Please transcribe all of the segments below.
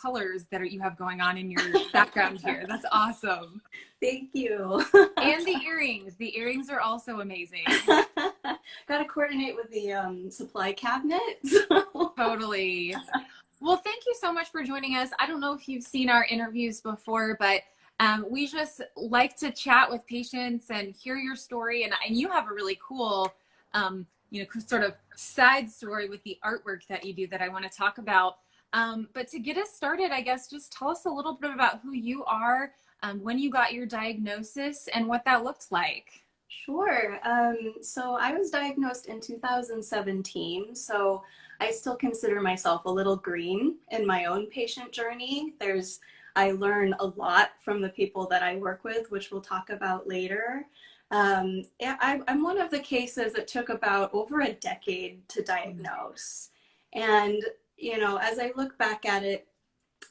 colors that you have going on in your background here. That's awesome. Thank you. And the earrings. The earrings are also amazing. Got to coordinate with the supply cabinet. Totally. Well, thank you so much for joining us. I don't know if you've seen our interviews before, but we just like to chat with patients and hear your story. And you have a really cool, sort of side story with the artwork that you do that I want to talk about. But to get us started, I guess, just tell us a little bit about who you are, when you got your diagnosis, and what that looked like. Sure. So I was diagnosed in 2017. So I still consider myself a little green in my own patient journey. I learn a lot from the people that I work with, which we'll talk about later. I'm one of the cases that took about over a decade to diagnose. And, as I look back at it,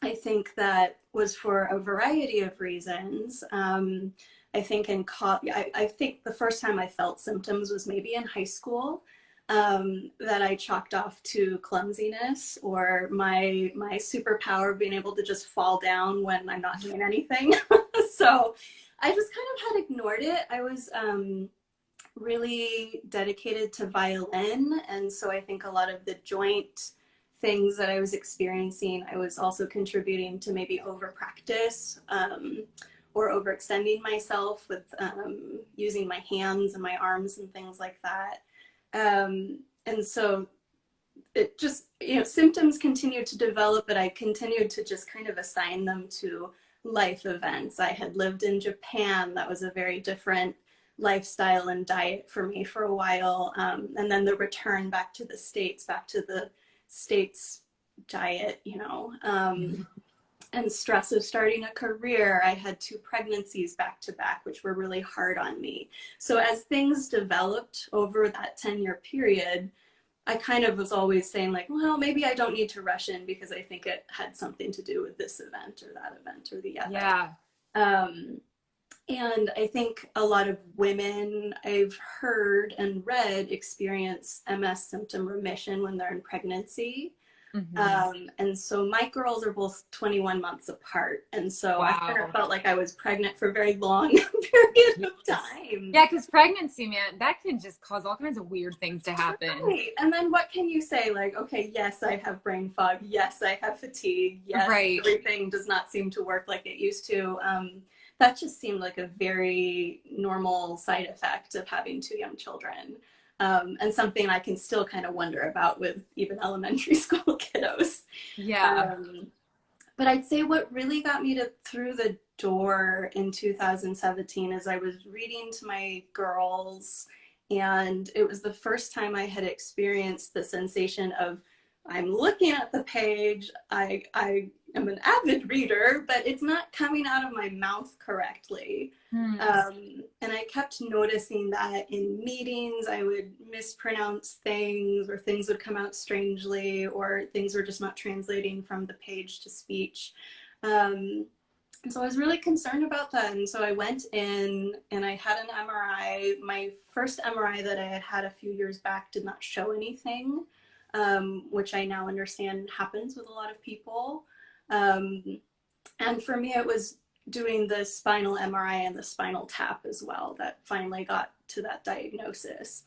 I think that was for a variety of reasons. I think I think the first time I felt symptoms was maybe in high school, that I chalked off to clumsiness or my superpower being able to just fall down when I'm not doing anything. So I just kind of had ignored it. I was really dedicated to violin, and so I think a lot of the joint things that I was experiencing, I was also contributing to maybe over practice, or overextending myself with using my hands and my arms and things like that. And so it just, symptoms continued to develop, but I continued to just kind of assign them to life events. I had lived in Japan. That was a very different lifestyle and diet for me for a while. And then the return back to the States diet, and stress of starting a career. I had 2 pregnancies back to back, which were really hard on me. So as things developed over that 10-year period, I kind of was always saying like, well, maybe I don't need to rush in because I think it had something to do with this event or that event or the other. Yeah. And I think a lot of women I've heard and read experience MS symptom remission when they're in pregnancy. Mm-hmm. And so my girls are both 21 months apart. And so wow. I kind of felt like I was pregnant for a very long period of time. Yeah, because pregnancy, man, that can just cause all kinds of weird things to happen. Right. And then what can you say? Like, okay, yes, I have brain fog. Yes, I have fatigue. Yes, right. Everything does not seem to work like it used to. That just seemed like a very normal side effect of having 2 young children. And something I can still kind of wonder about with even elementary school kiddos. Yeah. But I'd say what really got me through the door in 2017 is I was reading to my girls, and it was the first time I had experienced the sensation of I'm looking at the page, I am an avid reader, but it's not coming out of my mouth correctly. And I kept noticing that in meetings, I would mispronounce things, or things would come out strangely, or things were just not translating from the page to speech. And so I was really concerned about that. And so I went in and I had an MRI. My first MRI that I had had a few years back did not show anything, which I now understand happens with a lot of people. And for me, it was doing the spinal MRI and the spinal tap as well that finally got to that diagnosis.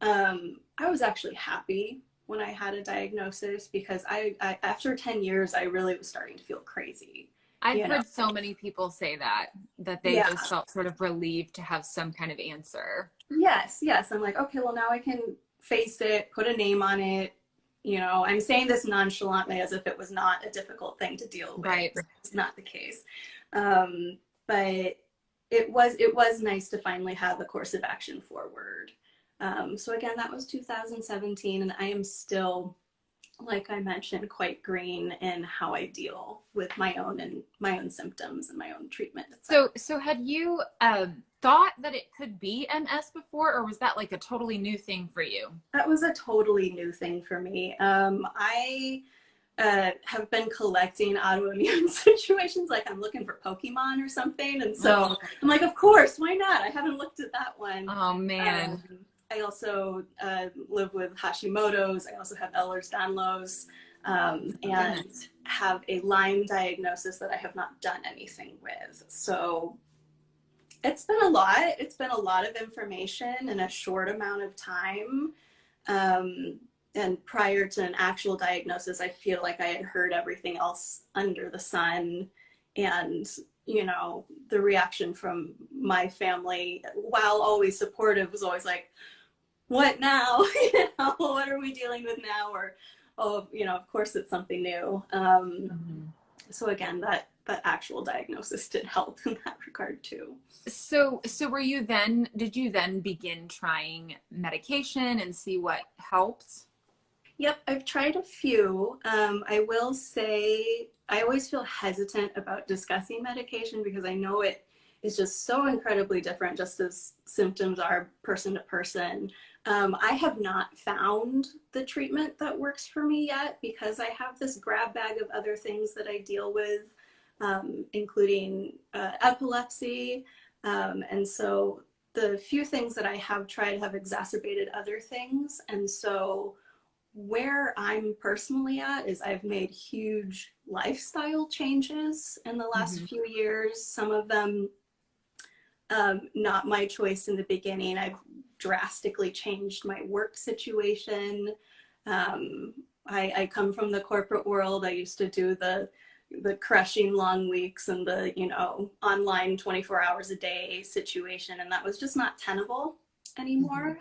I was actually happy when I had a diagnosis because I after 10 years, I really was starting to feel crazy. I've heard so many people say that they just felt sort of relieved to have some kind of answer. Yes. I'm like, okay, well, now I can face it, put a name on it. I'm saying this nonchalantly as if it was not a difficult thing to deal with. Right. It's not the case. But it was nice to finally have a course of action forward. So again, that was 2017, and I am still, like I mentioned, quite green in how I deal with my own symptoms and my own treatment. So had you thought that it could be MS before, or was that like a totally new thing for you? That was a totally new thing for me. I have been collecting autoimmune situations, like I'm looking for Pokemon or something, and so I'm like, of course, why not? I haven't looked at that one. Oh man. I also live with Hashimoto's. I also have Ehlers-Danlos, and have a Lyme diagnosis that I have not done anything with. So it's been a lot. It's been a lot of information in a short amount of time. And prior to an actual diagnosis, I feel like I had heard everything else under the sun. And, you know, the reaction from my family, while always supportive, was always like, what now? You know, what are we dealing with now? Or, oh, you know, of course it's something new. So again, that actual diagnosis did help in that regard too. So did you then begin trying medication and see what helped? Yep, I've tried a few. I will say I always feel hesitant about discussing medication because I know it is just so incredibly different, just as symptoms are person to person. I have not found the treatment that works for me yet because I have this grab bag of other things that I deal with, including epilepsy. And so the few things that I have tried have exacerbated other things. And so where I'm personally at is I've made huge lifestyle changes in the last few years. Some of them not my choice in the beginning. I've drastically changed my work situation. I come from the corporate world. I used to do the crushing long weeks and the, you know, online 24 hours a day situation, and that was just not tenable anymore.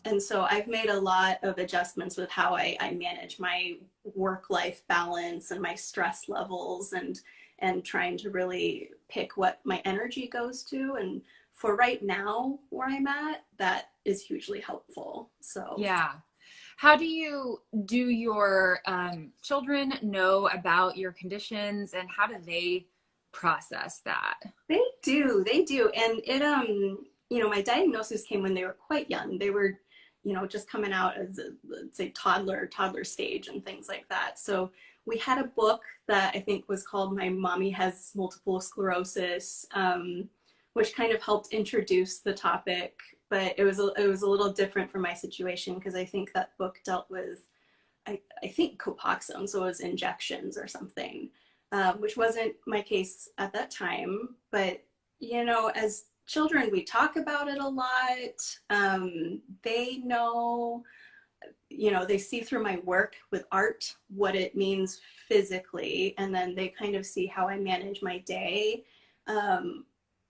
And so I've made a lot of adjustments with how I manage my work-life balance and my stress levels, and trying to really pick what my energy goes to. And for right now, where I'm at, that is hugely helpful. So yeah. How do your children know about your conditions, and how do they process that? They do. And it, you know, my diagnosis came when they were quite young. They were, you know, just coming out as let's say toddler stage and things like that. So we had a book that I think was called My Mommy Has Multiple Sclerosis, which kind of helped introduce the topic, but it was a little different for my situation because I think that book dealt with, I think Copaxone, so it was injections or something, which wasn't my case at that time. But, you know, as children, we talk about it a lot. They know, you know, they see through my work with art what it means physically, and then they kind of see how I manage my day.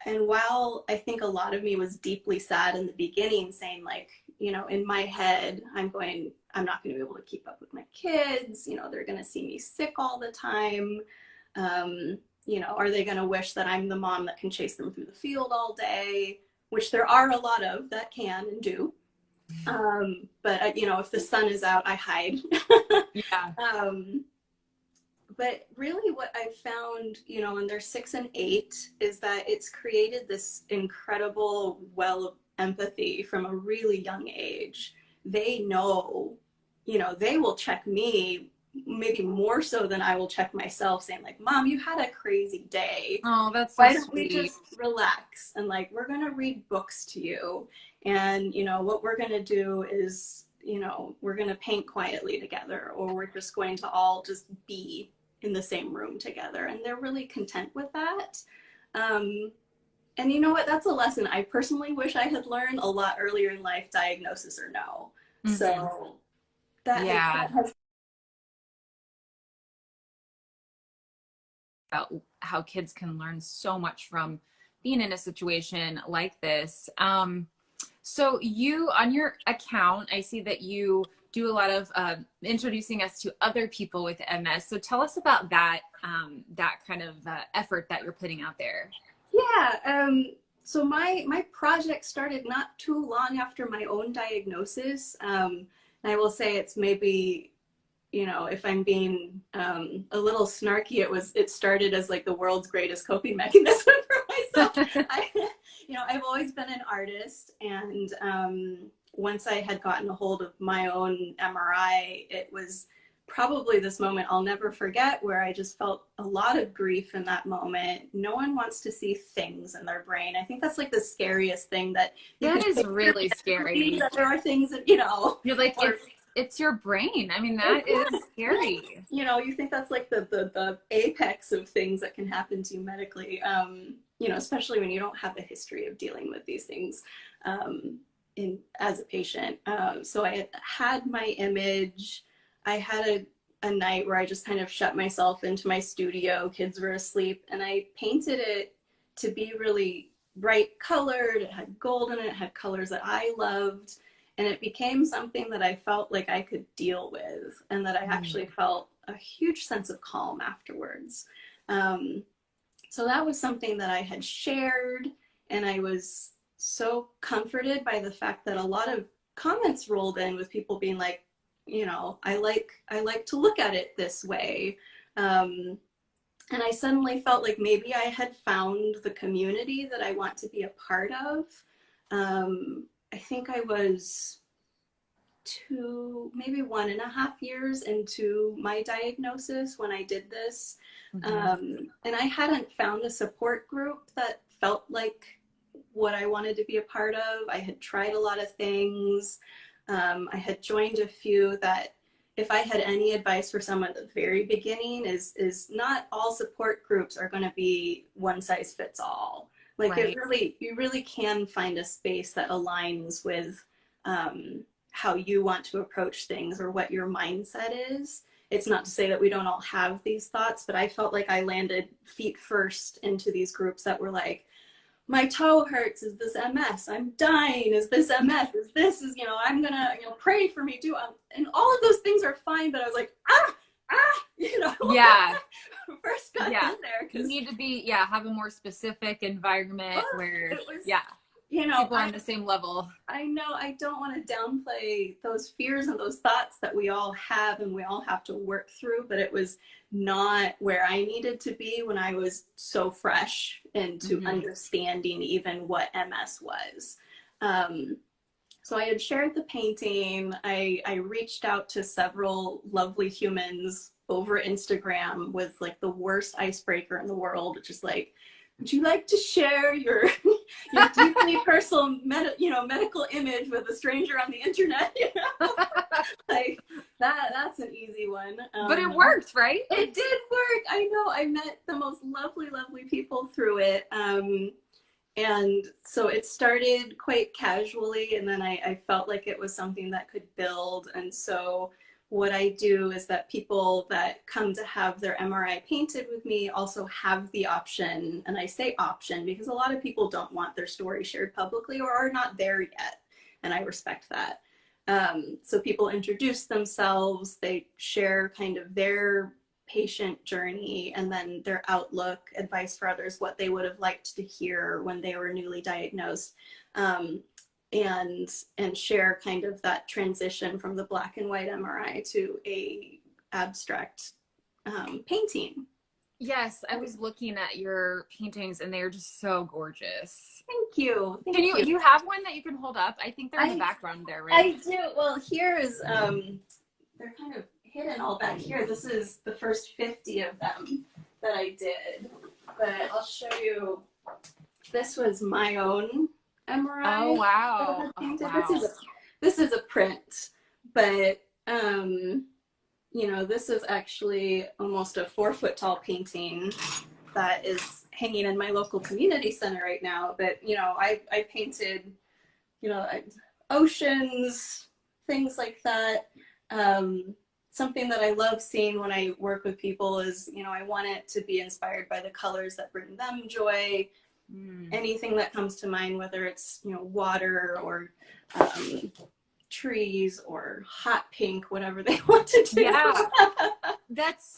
And while I think a lot of me was deeply sad in the beginning, saying like, you know, in my head, I'm not going to be able to keep up with my kids. You know, they're going to see me sick all the time. You know, are they going to wish that I'm the mom that can chase them through the field all day, which there are a lot of that can and do. But you know, if the sun is out, I hide. Yeah. But really what I've found, you know, when they're 6 and 8, is that it's created this incredible well of empathy from a really young age. They know, you know, they will check me maybe more so than I will check myself, saying like, Mom, you had a crazy day. Oh, that's so Why don't sweet. we just relax? And like, we're going to read books to you. And, you know, what we're going to do is, you know, we're going to paint quietly together, or we're just going to all just be in the same room together. And they're really content with that. And you know what? That's a lesson I personally wish I had learned a lot earlier in life, diagnosis or no. So that has about how kids can learn so much from being in a situation like this. So you, on your account, I see that you do a lot of introducing us to other people with MS. So tell us about that, that kind of effort that you're putting out there. Yeah. So my project started not too long after my own diagnosis. And I will say it's maybe, you know, if I'm being a little snarky, it started as like the world's greatest coping mechanism for myself. You know, I've always been an artist, and once I had gotten a hold of my own MRI, it was probably this moment I'll never forget, where I just felt a lot of grief in that moment. No one wants to see things in their brain. I think that's like the scariest thing that is really scary. That there are things that, you know, you're like, it's your brain. I mean, that is scary. You know, you think that's like the apex of things that can happen to you medically, you know, especially when you don't have a history of dealing with these things as a patient. So I had my image. I had a night where I just kind of shut myself into my studio. Kids were asleep, and I painted it to be really bright colored. It had gold in it, it had colors that I loved. And it became something that I felt like I could deal with, and that I actually felt a huge sense of calm afterwards. So that was something that I had shared, and I was so comforted by the fact that a lot of comments rolled in with people being like, you know, I like to look at it this way. And I suddenly felt like maybe I had found the community that I want to be a part of. I think I was maybe 1.5 years into my diagnosis when I did this. And I hadn't found a support group that felt like what I wanted to be a part of. I had tried a lot of things. I had joined a few that, if I had any advice for someone at the very beginning, is not all support groups are going to be one size fits all. Like you really can find a space that aligns with how you want to approach things or what your mindset is. It's not to say that we don't all have these thoughts, but I felt like I landed feet first into these groups that were like, my toe hurts, is this MS? I'm dying, is this MS? Is this, you know, I'm gonna, you know, pray for me too. And all of those things are fine, but I was like, you know. Yeah. First got in there. You need to be, have a more specific environment where, you know, people are on the same level. I know I don't want to downplay those fears and those thoughts that we all have and we all have to work through, but it was not where I needed to be when I was so fresh into understanding even what MS was. So I had shared the painting. I reached out to several lovely humans over Instagram with like the worst icebreaker in the world, just like, would you like to share your deeply personal medical image with a stranger on the internet? You know? Like that's an easy one. But it worked, right? It did work. I know. I met the most lovely people through it. And so it started quite casually, and then I felt like it was something that could build. And so what I do is that people that come to have their MRI painted with me also have the option, and I say option because a lot of people don't want their story shared publicly or are not there yet, and I respect that. So people introduce themselves, they share kind of their patient journey and then their outlook, advice for others, what they would have liked to hear when they were newly diagnosed. And share kind of that transition from the black and white MRI to a abstract painting. Yes, I was looking at your paintings and they're just so gorgeous. Thank you. Do you have one that you can hold up? I think they're in the background there, right? I do. Well, here is they're kind of hidden all back here. This is the first 50 of them that I did, but I'll show you. This was my own MRI. Oh wow! This is a print, but you know, this is actually almost a 4-foot tall painting that is hanging in my local community center right now. But you know, I painted, you know, oceans, things like that. Something that I love seeing when I work with people is, you know, I want it to be inspired by the colors that bring them joy. Anything that comes to mind, whether it's, you know, water or trees or hot pink, whatever they want to do. Yeah, it's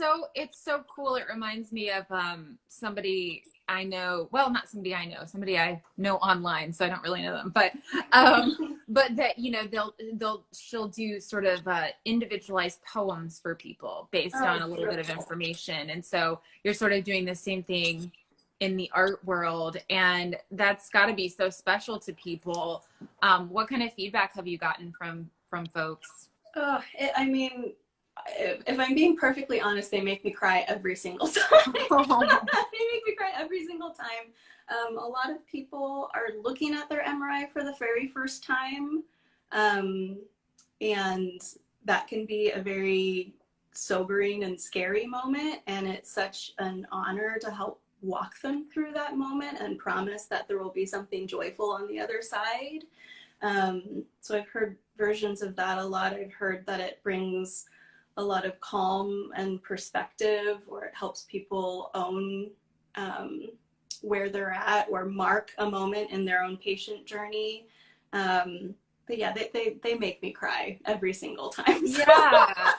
so cool. It reminds me of somebody I know, well, not somebody I know, somebody I know online, so I don't really know them, but that, you know, she'll do sort of individualized poems for people based on a little bit of information. And so you're sort of doing the same thing in the art world, and that's got to be so special to people. What kind of feedback have you gotten from folks? I mean, if I'm being perfectly honest, they make me cry every single time. They make me cry every single time. A lot of people are looking at their MRI for the very first time, and that can be a very sobering and scary moment. And it's such an honor to help walk them through that moment and promise that there will be something joyful on the other side. So I've heard versions of that a lot. I've heard that it brings a lot of calm and perspective, or it helps people own where they're at or mark a moment in their own patient journey. But yeah, they make me cry every single time. So. Yeah.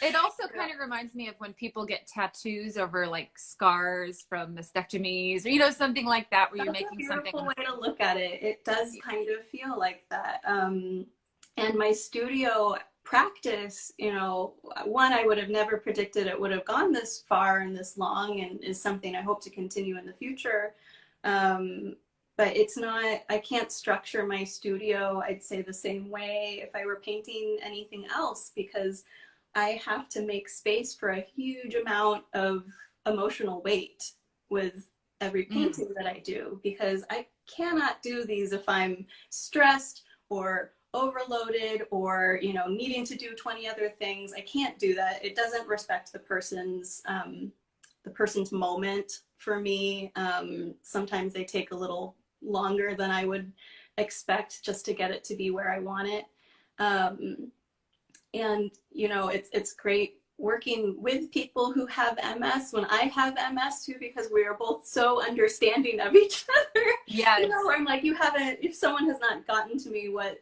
It also kind of reminds me of when people get tattoos over like scars from mastectomies or, you know, something like that, where you're making something. That's a beautiful way to look at it. It does kind of feel like that. And my studio practice, you know, one, I would have never predicted it would have gone this far and this long, and is something I hope to continue in the future. But it's not, I can't structure my studio, I'd say, the same way if I were painting anything else, because I have to make space for a huge amount of emotional weight with every painting that I do, because I cannot do these if I'm stressed or overloaded or, you know, needing to do 20 other things. I can't do that. It doesn't respect the person's moment for me. Sometimes they take a little longer than I would expect just to get it to be where I want it. And, you know, it's great working with people who have MS when I have MS too, because we are both so understanding of each other. Yes. You know, I'm like, if someone has not gotten to me what,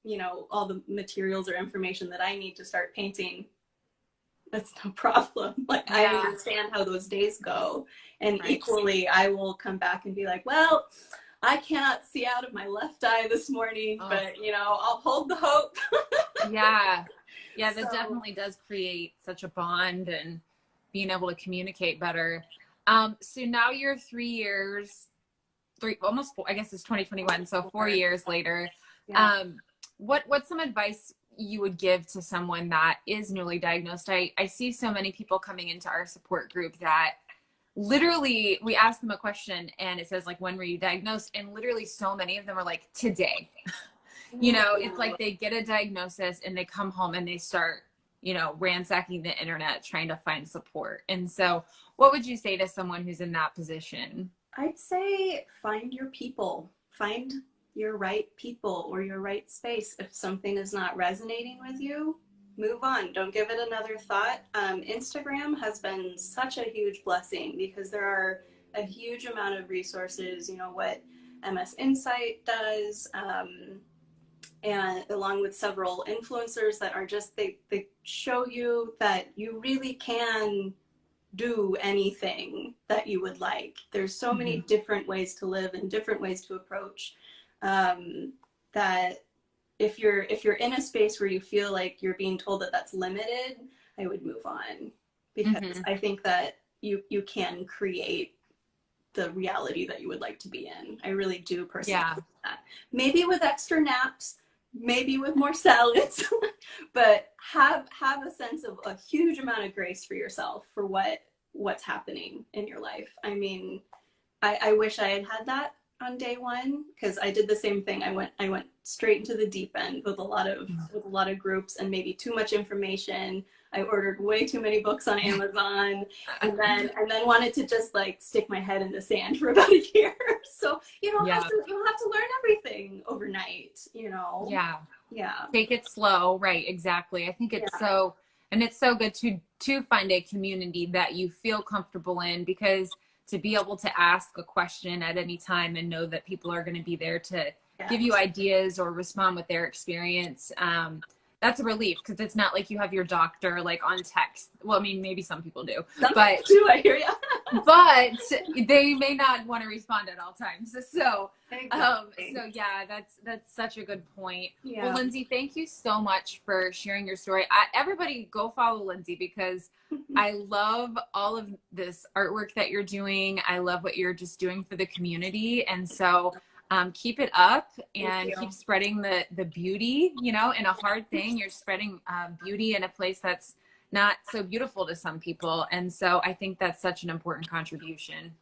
you know, all the materials or information that I need to start painting, that's no problem. Like, I understand how those days go. And equally, I will come back and be like, well, I cannot see out of my left eye this morning, but, you know, I'll hold the hope. Yeah. Yeah, that definitely does create such a bond and being able to communicate better. So now you're 3 years, almost four, I guess it's 2021, so 4 years later. Yeah. What's some advice you would give to someone that is newly diagnosed? I see so many people coming into our support group that literally we ask them a question and it says like, when were you diagnosed? And literally so many of them are like, today. You know, it's like they get a diagnosis and they come home and they start, you know, ransacking the internet trying to find support. And so what would you say to someone who's in that position? I'd say find your people, find your right people or your right space. If something is not resonating with you, move on. Don't give it another thought. Instagram has been such a huge blessing because there are a huge amount of resources, you know, what MS Insight does, and along with several influencers that are just, they show you that you really can do anything that you would like. There's so many different ways to live and different ways to approach, that if you're in a space where you feel like you're being told that that's limited, I would move on, because I think that you can create the reality that you would like to be in. I really do personally. Yeah. That. Maybe with extra naps, maybe with more salads, but have a sense of a huge amount of grace for yourself for what's happening in your life. I mean, I wish I had that on day one, because I did the same thing. I went straight into the deep end with a lot of groups and maybe too much information. I ordered way too many books on Amazon, and then wanted to just like stick my head in the sand for about a year. So you don't have to learn everything overnight, you know. Yeah. Take it slow, right? Exactly. I think it's so, and it's so good to find a community that you feel comfortable in, because to be able to ask a question at any time and know that people are going to be there to give you ideas or respond with their experience. That's a relief, because it's not like you have your doctor like on text. Well, I mean, maybe some people do, but I hear you. But they may not want to respond at all times. So, exactly. So yeah, that's such a good point. Yeah. Well, Lindsey, thank you so much for sharing your story. Everybody go follow Lindsey, because I love all of this artwork that you're doing. I love what you're just doing for the community. And so keep it up and keep spreading the beauty, you know, in a hard thing. You're spreading beauty in a place that's not so beautiful to some people. And so I think that's such an important contribution.